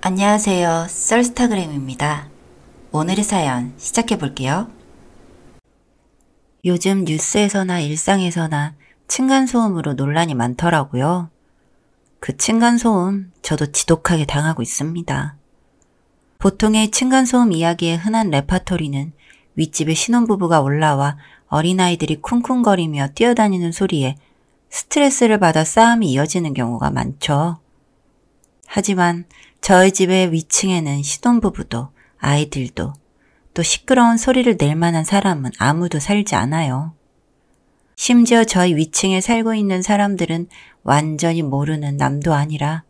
안녕하세요. 썰스타그램입니다. 오늘의 사연 시작해 볼게요. 요즘 뉴스에서나 일상에서나 층간소음으로 논란이 많더라고요. 그 층간소음 저도 지독하게 당하고 있습니다. 보통의 층간소음 이야기의 흔한 레파토리는 윗집에 신혼부부가 올라와 어린아이들이 쿵쿵거리며 뛰어다니는 소리에 스트레스를 받아 싸움이 이어지는 경우가 많죠. 하지만 저희 집의 위층에는 신혼부부도 아이들도 또 시끄러운 소리를 낼 만한 사람은 아무도 살지 않아요. 심지어 저희 위층에 살고 있는 사람들은 완전히 모르는 남도 아니라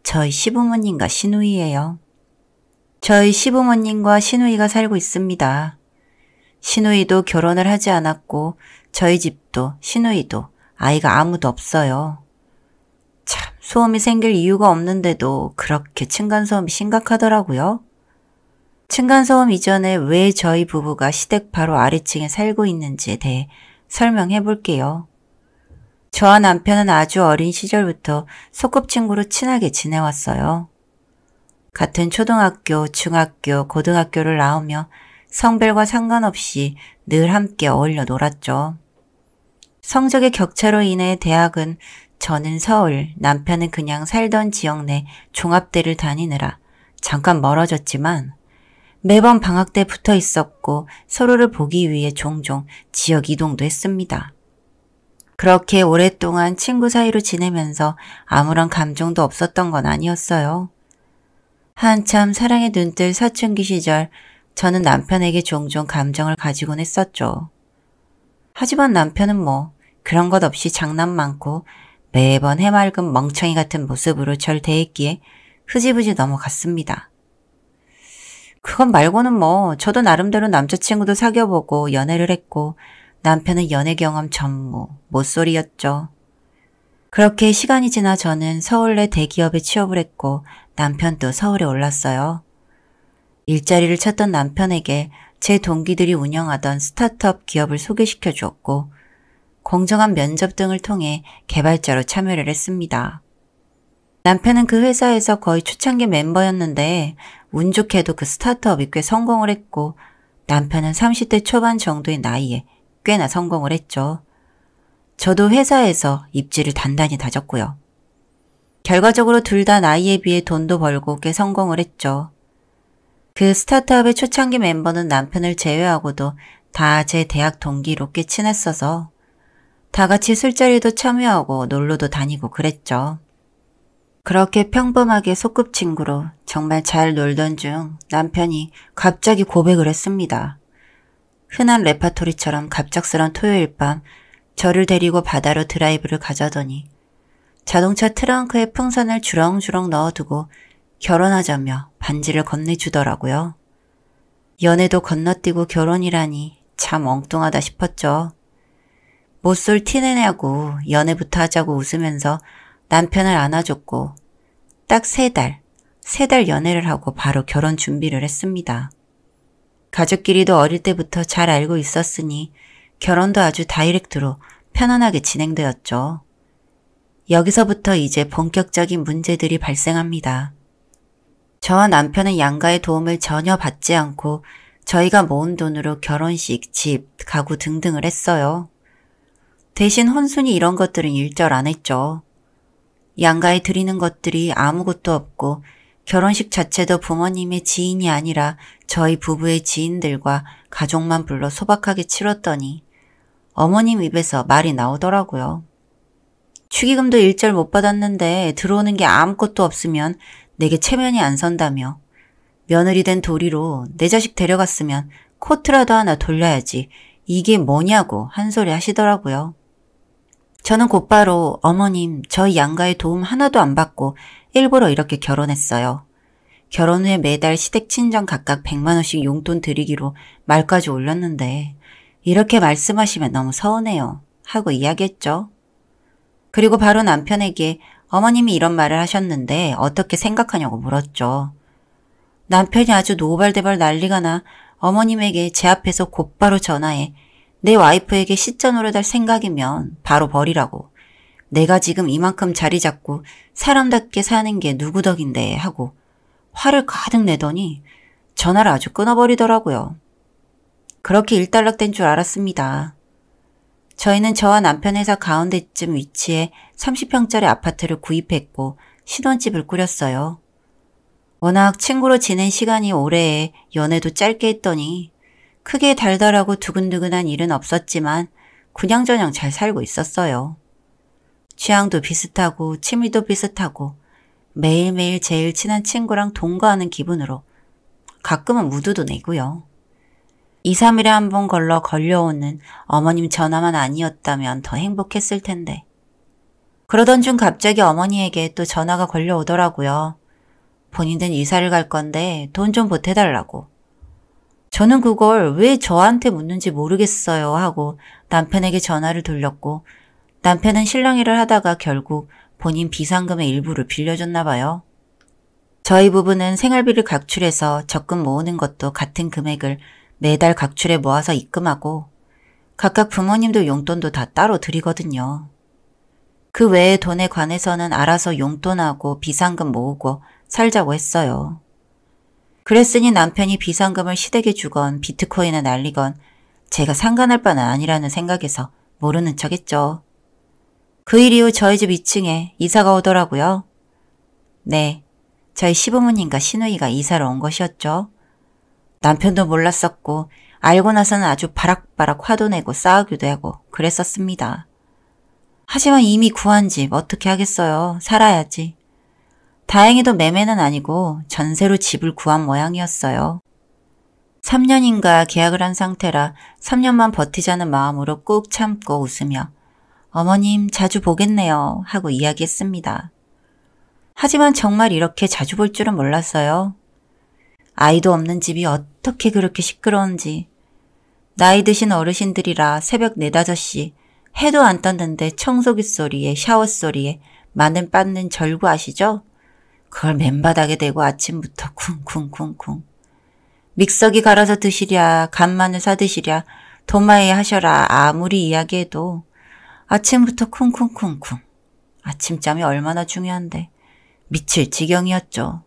저희 시부모님과 시누이예요. 저희 시부모님과 시누이가 살고 있습니다. 시누이도 결혼을 하지 않았고 저희 집도 시누이도 아이가 아무도 없어요. 참, 소음이 생길 이유가 없는데도 그렇게 층간소음이 심각하더라고요. 층간소음 이전에 왜 저희 부부가 시댁 바로 아래층에 살고 있는지에 대해 설명해 볼게요. 저와 남편은 아주 어린 시절부터 소꿉친구로 친하게 지내왔어요. 같은 초등학교, 중학교, 고등학교를 나오며 성별과 상관없이 늘 함께 어울려 놀았죠. 성적의 격차로 인해 대학은 저는 서울, 남편은 그냥 살던 지역 내 종합대를 다니느라 잠깐 멀어졌지만 매번 방학 때 붙어 있었고 서로를 보기 위해 종종 지역 이동도 했습니다. 그렇게 오랫동안 친구 사이로 지내면서 아무런 감정도 없었던 건 아니었어요. 한참 사랑에 눈뜰 사춘기 시절 저는 남편에게 종종 감정을 가지곤 했었죠. 하지만 남편은 그런 것 없이 장난 많고 매번 해맑은 멍청이 같은 모습으로 절 대했기에 흐지부지 넘어갔습니다. 그건 말고는 저도 나름대로 남자친구도 사귀어보고 연애를 했고 남편은 연애 경험 전무, 모쏠이였죠. 그렇게 시간이 지나 저는 서울 내 대기업에 취업을 했고 남편도 서울에 올랐어요. 일자리를 찾던 남편에게 제 동기들이 운영하던 스타트업 기업을 소개시켜 주었고 공정한 면접 등을 통해 개발자로 참여를 했습니다. 남편은 그 회사에서 거의 초창기 멤버였는데 운 좋게도 그 스타트업이 꽤 성공을 했고 남편은 30대 초반 정도의 나이에 꽤나 성공을 했죠. 저도 회사에서 입지를 단단히 다졌고요. 결과적으로 둘 다 나이에 비해 돈도 벌고 꽤 성공을 했죠. 그 스타트업의 초창기 멤버는 남편을 제외하고도 다 제 대학 동기로 꽤 친했어서 다 같이 술자리도 참여하고 놀러도 다니고 그랬죠. 그렇게 평범하게 소꿉친구로 정말 잘 놀던 중 남편이 갑자기 고백을 했습니다. 흔한 레파토리처럼 갑작스런 토요일 밤 저를 데리고 바다로 드라이브를 가자더니 자동차 트렁크에 풍선을 주렁주렁 넣어두고 결혼하자며 반지를 건네주더라고요. 연애도 건너뛰고 결혼이라니 참 엉뚱하다 싶었죠. 못쏠 티내냐고 연애부터 하자고 웃으면서 남편을 안아줬고 딱 3달 연애를 하고 바로 결혼 준비를 했습니다. 가족끼리도 어릴 때부터 잘 알고 있었으니 결혼도 아주 다이렉트로 편안하게 진행되었죠. 여기서부터 이제 본격적인 문제들이 발생합니다. 저와 남편은 양가의 도움을 전혀 받지 않고 저희가 모은 돈으로 결혼식, 집, 가구 등등을 했어요. 대신 혼순이 이런 것들은 일절 안 했죠. 양가에 드리는 것들이 아무것도 없고 결혼식 자체도 부모님의 지인이 아니라 저희 부부의 지인들과 가족만 불러 소박하게 치렀더니 어머님 입에서 말이 나오더라고요. 축의금도 일절 못 받았는데 들어오는 게 아무것도 없으면 내게 체면이 안 선다며 며느리 된 도리로 내 자식 데려갔으면 코트라도 하나 돌려야지 이게 뭐냐고 한 소리 하시더라고요. 저는 곧바로 어머님 저희 양가의 도움 하나도 안 받고 일부러 이렇게 결혼했어요. 결혼 후에 매달 시댁 친정 각각 100만 원씩 용돈 드리기로 말까지 올렸는데 이렇게 말씀하시면 너무 서운해요 하고 이야기했죠. 그리고 바로 남편에게 어머님이 이런 말을 하셨는데 어떻게 생각하냐고 물었죠. 남편이 아주 노발대발 난리가 나 어머님에게 제 앞에서 곧바로 전화해 내 와이프에게 시자 노릇할 생각이면 바로 버리라고. 내가 지금 이만큼 자리 잡고 사람답게 사는 게 누구 덕인데 하고 화를 가득 내더니 전화를 아주 끊어버리더라고요. 그렇게 일단락된 줄 알았습니다. 저희는 저와 남편 회사 가운데쯤 위치해 30평짜리 아파트를 구입했고 신혼집을 꾸렸어요. 워낙 친구로 지낸 시간이 오래해 연애도 짧게 했더니 크게 달달하고 두근두근한 일은 없었지만 그냥저냥 잘 살고 있었어요. 취향도 비슷하고 취미도 비슷하고 매일매일 제일 친한 친구랑 동거하는 기분으로 가끔은 무드도 내고요. 2, 3일에 한 번 걸려오는 어머님 전화만 아니었다면 더 행복했을 텐데. 그러던 중 갑자기 어머니에게 또 전화가 걸려오더라고요. 본인은 이사를 갈 건데 돈 좀 보태달라고. 저는 그걸 왜 저한테 묻는지 모르겠어요 하고 남편에게 전화를 돌렸고 남편은 신랑 일을 하다가 결국 본인 비상금의 일부를 빌려줬나 봐요. 저희 부부는 생활비를 각출해서 적금 모으는 것도 같은 금액을 매달 각출해 모아서 입금하고 각각 부모님도 용돈도 다 따로 드리거든요. 그 외의 돈에 관해서는 알아서 용돈하고 비상금 모으고 살자고 했어요. 그랬으니 남편이 비상금을 시댁에 주건 비트코인을 날리건 제가 상관할 바는 아니라는 생각에서 모르는 척했죠. 그 일 이후 저희 집 2층에 이사가 오더라고요. 네, 저희 시부모님과 시누이가 이사를 온 것이었죠. 남편도 몰랐었고 알고 나서는 아주 바락바락 화도 내고 싸우기도 하고 그랬었습니다. 하지만 이미 구한 집 어떻게 하겠어요. 살아야지. 다행히도 매매는 아니고 전세로 집을 구한 모양이었어요. 3년인가 계약을 한 상태라 3년만 버티자는 마음으로 꾹 참고 웃으며 어머님 자주 보겠네요 하고 이야기했습니다. 하지만 정말 이렇게 자주 볼 줄은 몰랐어요. 아이도 없는 집이 어떻게 그렇게 시끄러운지. 나이 드신 어르신들이라 새벽 4, 5시 해도 안 떴는데 청소기 소리에 샤워 소리에 마늘 빻는 절구 아시죠? 그걸 맨바닥에 대고 아침부터 쿵쿵쿵쿵. 믹서기 갈아서 드시랴 간마늘 사 드시랴 도마에 하셔라 아무리 이야기해도 아침부터 쿵쿵쿵쿵. 아침잠이 얼마나 중요한데 미칠 지경이었죠.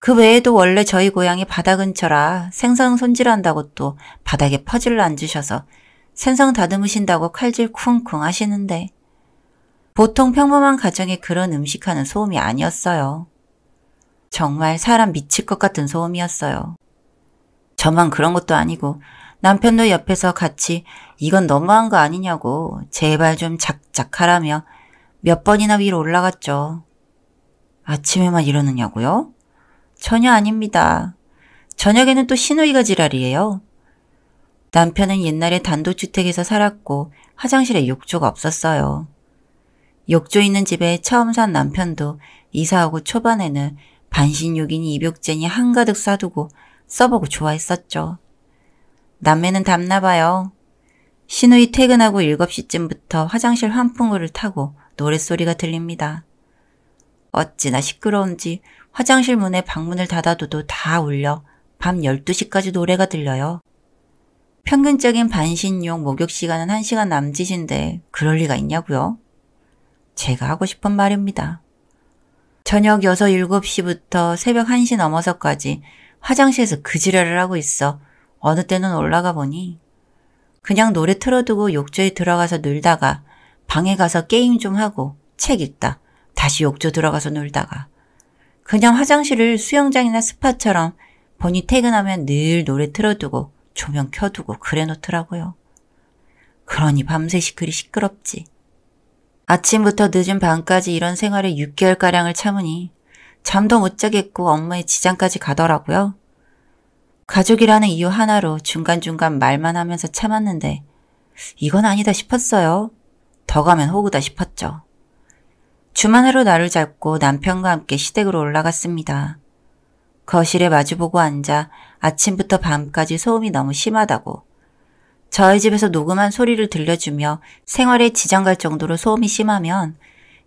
그 외에도 원래 저희 고향이 바다 근처라 생선 손질한다고 또 바닥에 퍼즐을 앉으셔서 생선 다듬으신다고 칼질 쿵쿵 하시는데 보통 평범한 가정에 그런 음식하는 소음이 아니었어요. 정말 사람 미칠 것 같은 소음이었어요. 저만 그런 것도 아니고 남편도 옆에서 같이 이건 너무한 거 아니냐고 제발 좀 작작하라며 몇 번이나 위로 올라갔죠. 아침에만 이러느냐고요? 전혀 아닙니다. 저녁에는 또 시누이가 지랄이에요. 남편은 옛날에 단독주택에서 살았고 화장실에 욕조가 없었어요. 욕조 있는 집에 처음 산 남편도 이사하고 초반에는 반신욕이니 입욕제니 한가득 싸두고 써보고 좋아했었죠. 남매는 닮나 봐요. 시누이 퇴근하고 7시쯤부터 화장실 환풍구를 타고 노랫소리가 들립니다. 어찌나 시끄러운지 화장실 문에 방문을 닫아둬도 다 울려 밤 12시까지 노래가 들려요. 평균적인 반신욕 목욕 시간은 1시간 남짓인데 그럴 리가 있냐고요? 제가 하고 싶은 말입니다. 저녁 6, 7시부터 새벽 1시 넘어서까지 화장실에서 그 지랄을 하고 있어 어느 때는 올라가 보니 그냥 노래 틀어두고 욕조에 들어가서 놀다가 방에 가서 게임 좀 하고 책 읽다 다시 욕조 들어가서 놀다가 그냥 화장실을 수영장이나 스파처럼 본이 퇴근하면 늘 노래 틀어두고 조명 켜두고 그래 놓더라고요. 그러니 밤새 그리 시끄럽지. 아침부터 늦은 밤까지 이런 생활에 6개월가량을 참으니 잠도 못 자겠고 업무에 지장까지 가더라고요. 가족이라는 이유 하나로 중간중간 말만 하면서 참았는데 이건 아니다 싶었어요. 더 가면 호구다 싶었죠. 주말 하루 날을 잡고 남편과 함께 시댁으로 올라갔습니다. 거실에 마주보고 앉아 아침부터 밤까지 소음이 너무 심하다고 저희 집에서 녹음한 소리를 들려주며 생활에 지장 갈 정도로 소음이 심하면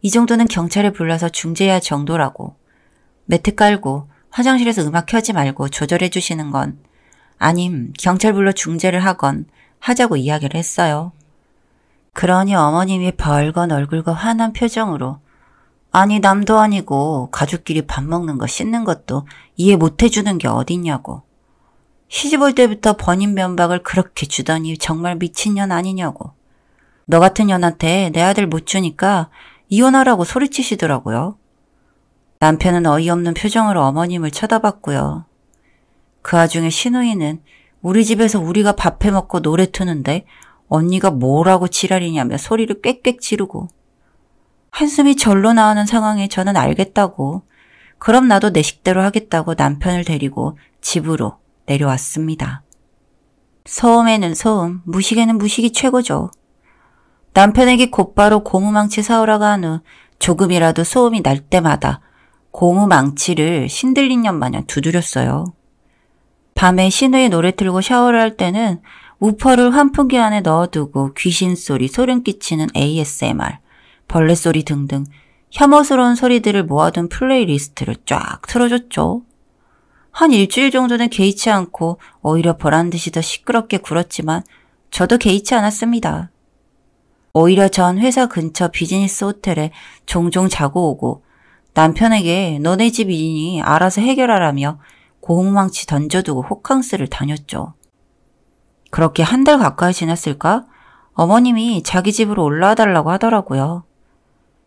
이 정도는 경찰에 불러서 중재해야 할 정도라고 매트 깔고 화장실에서 음악 켜지 말고 조절해 주시는 건 아님 경찰 불러 중재를 하건 하자고 이야기를 했어요. 그러니 어머님이 벌건 얼굴과 환한 표정으로 아니 남도 아니고 가족끼리 밥 먹는 거 씻는 것도 이해 못 해주는 게 어딨냐고. 시집 올 때부터 번인 면박을 그렇게 주더니 정말 미친년 아니냐고. 너 같은 년한테 내 아들 못 주니까 이혼하라고 소리치시더라고요. 남편은 어이없는 표정으로 어머님을 쳐다봤고요. 그 와중에 시누이는 우리 집에서 우리가 밥 해먹고 노래 트는데 언니가 뭐라고 지랄이냐며 소리를 꽥꽥 지르고, 한숨이 절로 나오는 상황에 저는 알겠다고, 그럼 나도 내 식대로 하겠다고 남편을 데리고 집으로 내려왔습니다. 소음에는 소음, 무식에는 무식이 최고죠. 남편에게 곧바로 고무망치 사오라고 한 후 조금이라도 소음이 날 때마다 고무망치를 신들린 년 마냥 두드렸어요. 밤에 시누이 노래 틀고 샤워를 할 때는 우퍼를 환풍기 안에 넣어두고 귀신소리, 소름 끼치는 ASMR, 벌레소리 등등 혐오스러운 소리들을 모아둔 플레이리스트를 쫙 틀어줬죠. 한 일주일 정도는 개의치 않고 오히려 보란듯이 더 시끄럽게 굴었지만 저도 개의치 않았습니다. 오히려 전 회사 근처 비즈니스 호텔에 종종 자고 오고 남편에게 너네 집 일이니 알아서 해결하라며 고무망치 던져두고 호캉스를 다녔죠. 그렇게 한 달 가까이 지났을까? 어머님이 자기 집으로 올라와 달라고 하더라고요.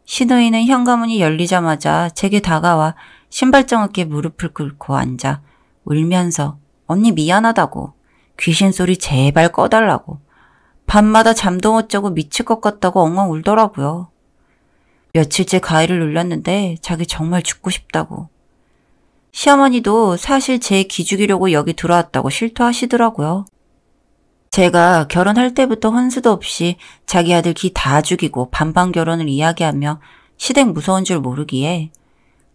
시누이는 현관문이 열리자마자 제게 다가와 신발장 어깨 무릎을 꿇고 앉아 울면서 언니 미안하다고, 귀신 소리 제발 꺼달라고, 밤마다 잠도 못 자고 미칠 것 같다고 엉엉 울더라고요. 며칠째 가위를 눌렸는데 자기 정말 죽고 싶다고. 시어머니도 사실 제 기죽이려고 여기 들어왔다고 실토하시더라고요. 제가 결혼할 때부터 혼수도 없이 자기 아들 기 다 죽이고 반반 결혼을 이야기하며 시댁 무서운 줄 모르기에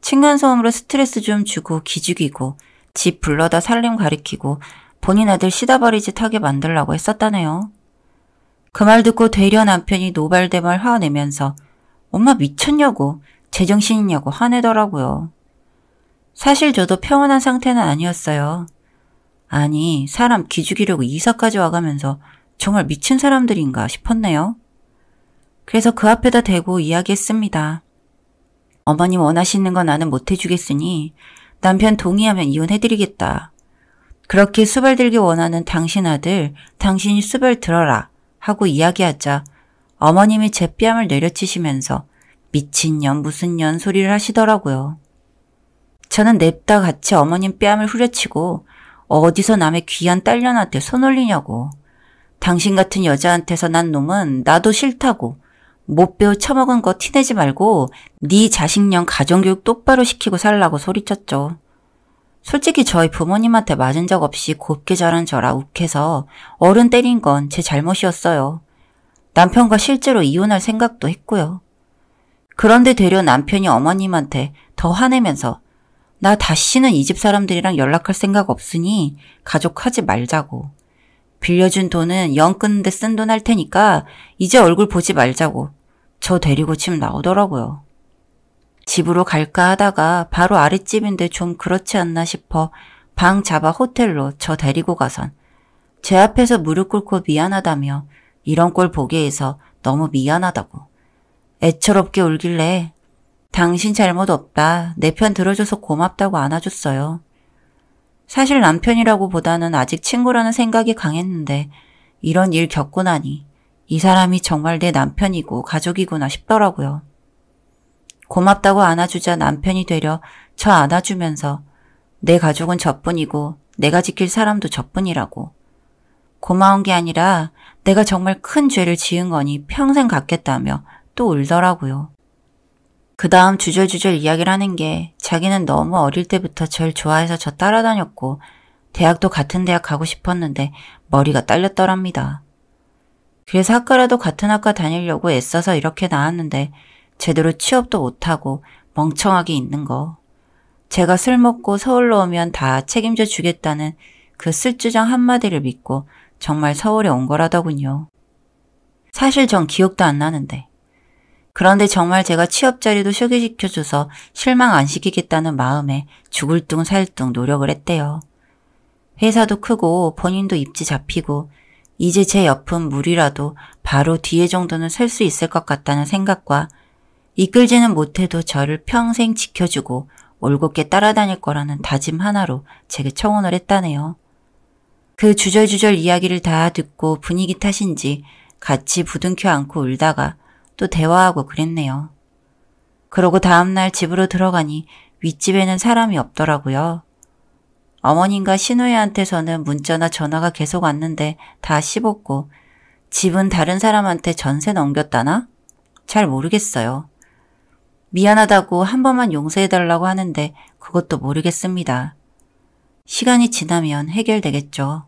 층간소음으로 스트레스 좀 주고 기죽이고 집 불러다 살림 가리키고 본인 아들 시다버리 짓 하게 만들라고 했었다네요. 그 말 듣고 되려 남편이 노발대발 화내면서 엄마 미쳤냐고, 제정신이냐고 화내더라고요. 사실 저도 평온한 상태는 아니었어요. 아니, 사람 기죽이려고 이사까지 와가면서 정말 미친 사람들인가 싶었네요. 그래서 그 앞에다 대고 이야기했습니다. 어머님 원하시는 건 나는 못해주겠으니 남편 동의하면 이혼해드리겠다. 그렇게 수발 들기 원하는 당신 아들, 당신이 수발 들어라 하고 이야기하자 어머님이 제 뺨을 내려치시면서 미친년 무슨 년 소리를 하시더라고요. 저는 냅다 같이 어머님 뺨을 후려치고 어디서 남의 귀한 딸년한테 손 올리냐고. 당신 같은 여자한테서 난 놈은 나도 싫다고. 못 배워 처먹은 거 티내지 말고 네 자식년 가정교육 똑바로 시키고 살라고 소리쳤죠. 솔직히 저희 부모님한테 맞은 적 없이 곱게 자란 저라 욱해서 어른 때린 건 제 잘못이었어요. 남편과 실제로 이혼할 생각도 했고요. 그런데 되려 남편이 어머님한테 더 화내면서 나 다시는 이 집 사람들이랑 연락할 생각 없으니 가족하지 말자고. 빌려준 돈은 영 끊는데 쓴 돈 할 테니까 이제 얼굴 보지 말자고. 저 데리고 집 나오더라고요. 집으로 갈까 하다가 바로 아랫집인데 좀 그렇지 않나 싶어 방 잡아 호텔로 저 데리고 가선 제 앞에서 무릎 꿇고 미안하다며 이런 꼴 보게 해서 너무 미안하다고. 애처롭게 울길래 당신 잘못 없다. 내 편 들어줘서 고맙다고 안아줬어요. 사실 남편이라고 보다는 아직 친구라는 생각이 강했는데 이런 일 겪고 나니 이 사람이 정말 내 남편이고 가족이구나 싶더라고요. 고맙다고 안아주자 남편이 되려 저 안아주면서 내 가족은 저뿐이고 내가 지킬 사람도 저뿐이라고. 고마운 게 아니라 내가 정말 큰 죄를 지은 거니 평생 갖겠다며 또 울더라고요. 그 다음 주절주절 이야기를 하는 게 자기는 너무 어릴 때부터 절 좋아해서 저 따라다녔고 대학도 같은 대학 가고 싶었는데 머리가 딸렸더랍니다. 그래서 학과라도 같은 학과 다니려고 애써서 이렇게 나왔는데 제대로 취업도 못하고 멍청하게 있는 거. 제가 술 먹고 서울로 오면 다 책임져 주겠다는 그 쓸주정 한마디를 믿고 정말 서울에 온 거라더군요. 사실 전 기억도 안 나는데. 그런데 정말 제가 취업 자리도 소개시켜줘서 실망 안 시키겠다는 마음에 죽을 둥 살 둥 노력을 했대요. 회사도 크고 본인도 입지 잡히고 이제 제 옆은 물이라도 바로 뒤에 정도는 설 수 있을 것 같다는 생각과 이끌지는 못해도 저를 평생 지켜주고 올곧게 따라다닐 거라는 다짐 하나로 제게 청혼을 했다네요. 그 주절주절 이야기를 다 듣고 분위기 탓인지 같이 부둥켜 안고 울다가 또 대화하고 그랬네요. 그러고 다음날 집으로 들어가니 윗집에는 사람이 없더라고요. 어머님과 신우이한테서는 문자나 전화가 계속 왔는데 다 씹었고 집은 다른 사람한테 전세 넘겼다나? 잘 모르겠어요. 미안하다고 한 번만 용서해달라고 하는데 그것도 모르겠습니다. 시간이 지나면 해결되겠죠.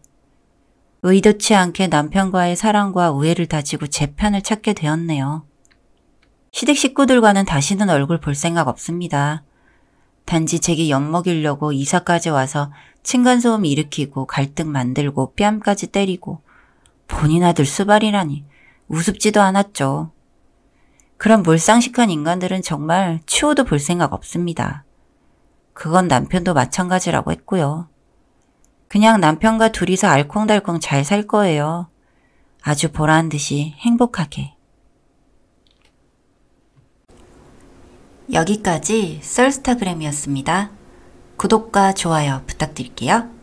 의도치 않게 남편과의 사랑과 우애를 다지고 제 편을 찾게 되었네요. 시댁 식구들과는 다시는 얼굴 볼 생각 없습니다. 단지 제게 엿먹이려고 이사까지 와서 층간소음 일으키고 갈등 만들고 뺨까지 때리고 본인 아들 수발이라니 우습지도 않았죠. 그런 몰상식한 인간들은 정말 추호도 볼 생각 없습니다. 그건 남편도 마찬가지라고 했고요. 그냥 남편과 둘이서 알콩달콩 잘 살 거예요. 아주 보란 듯이 행복하게. 여기까지 썰스타그램이었습니다. 구독과 좋아요 부탁드릴게요.